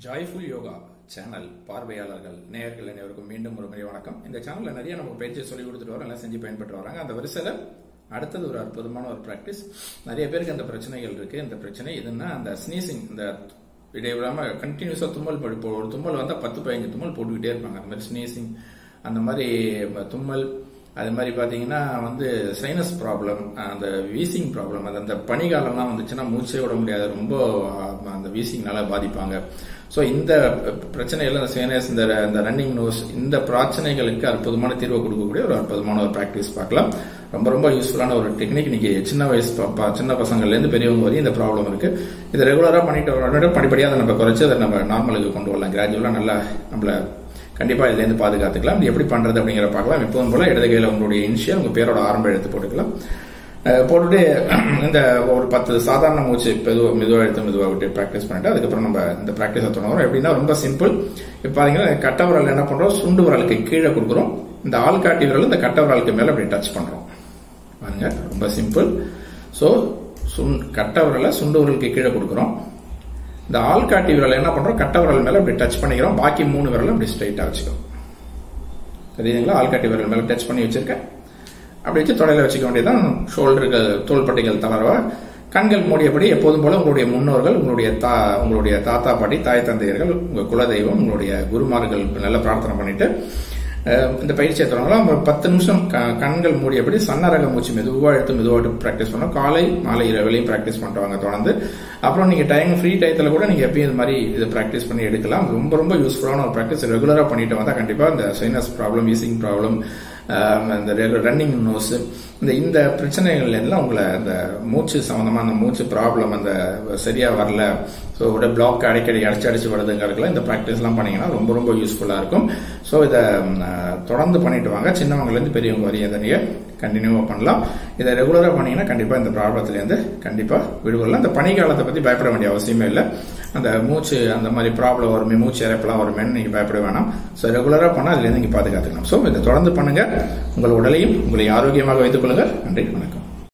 Joyful yoga channel பார்வையாளர்கள் நேயர்கள் அனைவருக்கும் மீண்டும் ஒரு முறை வணக்கம். இந்த சேனல்ல நிறைய நம்ம பயிற்சியை சொல்லி கொடுத்துட்டு வரோம், எல்லாம் செஞ்சு பயன்பட்டு வராங்க. அந்த வரிசையில அடுத்தது ஒரு அற்புதமான ஒரு பிராக்டிஸ். நிறைய பேருக்கு அந்த பிரச்சனைகள் இருக்கு. இந்த பிரச்சனை எதுன்னா அந்த ஸ்னீசிங், இந்த இடைவிடாம கண்டினியூஸா தும்மல் ஒரு தும்மல் வந்தா 10-15 தும்மல் போட்டுக்கிட்டே இருப்பாங்க. அந்த மாதிரி ஸ்னீசிங், அந்த மாதிரி தும்மல், அது மாதிரி பாத்தீங்கன்னா சைனஸ் ப்ராப்ளம், அந்த வீசிங் ப்ராப்ளம், அந்த பனிகாலம்லாம் வந்துச்சுன்னா மூச்சே விட முடியாது, ரொம்ப அந்த வீசிங்னால பாதிப்பாங்க. ஸோ இந்த பிரச்சனைகள், இந்த சைனஸ், இந்த ரன்னிங் நோஸ், இந்த பிரச்சனைகளுக்கு அற்புதமான தீர்வு கொடுக்கக்கூடிய ஒரு அற்புதமான ஒரு பிராக்டிஸ் பார்க்கலாம். ரொம்ப ரொம்ப யூஸ்ஃபுல்லான ஒரு டெக்னிக். இன்னைக்கு சின்ன பசங்கள்ல இருந்து பெரியவங்க வரையும் இந்த ப்ராப்ளம் இருக்கு. இதை ரெகுலரா பண்ணிட்டு வர படிப்படியாக அதை நம்ம குறைச்சு அதை நம்ம நார்மலுக்கு கொண்டு வரலாம். கிராஜுவலா நல்லா நம்மள கண்டிப்பா இதுல இருந்து பாதுகாத்துக்கலாம். இது எப்படி பண்றது அப்படிங்கிற பார்க்கலாம். எப்போதும் போல இடது கையில உங்களுடைய இனிஷியல், உங்க பேரோட ஆரம்ப எழுத்து போட்டுக்கலாம். போட்டுட்டு இந்த ஒரு 10 சாதாரண மூச்சு மெதுவா எடுத்து மெதுவா விட்டு பிராக்டிஸ் பண்ணிட்டு அதுக்கப்புறம் நம்ம இந்த பிராக்டிஸை தொடங்குறோம். எப்படின்னா ரொம்ப சிம்பிள். இப்ப பாத்தீங்கன்னா கட்டை விரல் என்ன பண்றோம், சுண்டு விரலுக்கு கீழே கொடுக்குறோம். இந்த ஆள்காட்டி விரல் இந்த கட்டை விரலுக்கு மேல அப்படி டச் பண்றோம். பாருங்க, ரொம்ப சிம்பிள். சோ கட்டை விரலை சுண்டு விரலுக்கு கீழே கொடுக்குறோம். இந்த ஆள்காட்டி விரல் என்ன பண்றோம், கட்டை விரல் மேல அப்படி டச் பண்ணிக்கிறோம். பாக்கி 3 விரல் அப்படி ஸ்ட்ரைட்டா வச்சுக்கிறோம். தெரியுதுங்களா? ஆள்காட்டி விரல் மேல டச் பண்ணி வச்சிருக்கேன். அப்படி வச்சு தொடையில வச்சுக்க வேண்டியதான். ஷோல்டர்கள், தோள்பட்டைகள் தளர்வா, கண்கள் மூடியபடி எப்போதும் போல உங்களுடைய முன்னோர்கள், உங்களுடைய தாத்தா பாட்டி, தாய் தந்தையர்கள், உங்க குலதெய்வம், உங்களுடைய குருமார்கள் நல்ல பிரார்த்தனை பண்ணிட்டு இந்த பயிற்சியை தொடங்கலாம். 10 நிமிஷம் கண்கள் மூடியபடி சன்னரக மூச்சு மெதுவா எடுத்து மெதுவாக பிராக்டிஸ் பண்ணோம். காலை மாலை இரவிலையும் பிராக்டிஸ் பண்ணிட்டு வாங்க தொடர்ந்து. அப்புறம் நீங்க ஃப்ரீ டயத்துல கூட நீங்க எப்பயும் இது மாதிரி இதை பிராக்டிஸ் பண்ணி எடுக்கலாம். ரொம்ப ரொம்ப யூஸ்ஃபுல்லான ஒரு பிராக்டிஸ். ரெகுலரா பண்ணிட்டு வந்தா கண்டிப்பா இந்த சைனஸ் ப்ராப்ளம், வீசிங் ப்ராப்ளம், இந்த ரன்னிங் நோஸ், இந்த பிரச்சனைகள் எல்லாம் உங்களை இந்த மூச்சு சம்பந்தமா, அந்த மூச்சு ப்ராப்ளம் அந்த சரியா வரல, ஸோ உட பிளாக் அடிக்கடி அடிச்சு வருதுங்கிறதுக்குலாம் இந்த ப்ராக்டிஸ் எல்லாம் பண்ணீங்கன்னா ரொம்ப ரொம்ப யூஸ்ஃபுல்லா இருக்கும். ஸோ இதை தொடர்ந்து பண்ணிட்டு வாங்க. சின்னவங்கல இருந்து பெரியவங்க வரையும் இதை நீங்க கண்டினியூவா பண்ணலாம். இதை ரெகுலரா பண்ணீங்கன்னா கண்டிப்பா இந்த ப்ராப்ளத்துல இருந்து கண்டிப்பா விடுபடலாம். இந்த பனிக்காலத்தை பத்தி பயப்பட வேண்டிய அவசியமே இல்லை. அந்த மூச்சு அந்த மாதிரி ப்ராப்ளம் வருமே, மூச்சு இறப்பெல்லாம் வருமேன்னு நீங்க பயப்பட வேணாம். ஸோ ரெகுலரா பண்ணா அதுல இருந்து நீங்க பாதுகாத்துக்கலாம். ஸோ இதை தொடர்ந்து பண்ணுங்க. உங்கள் உடலையும் உங்களை ஆரோக்கியமாக வைத்துக் கொள்ளுங்க. நன்றி, வணக்கம்.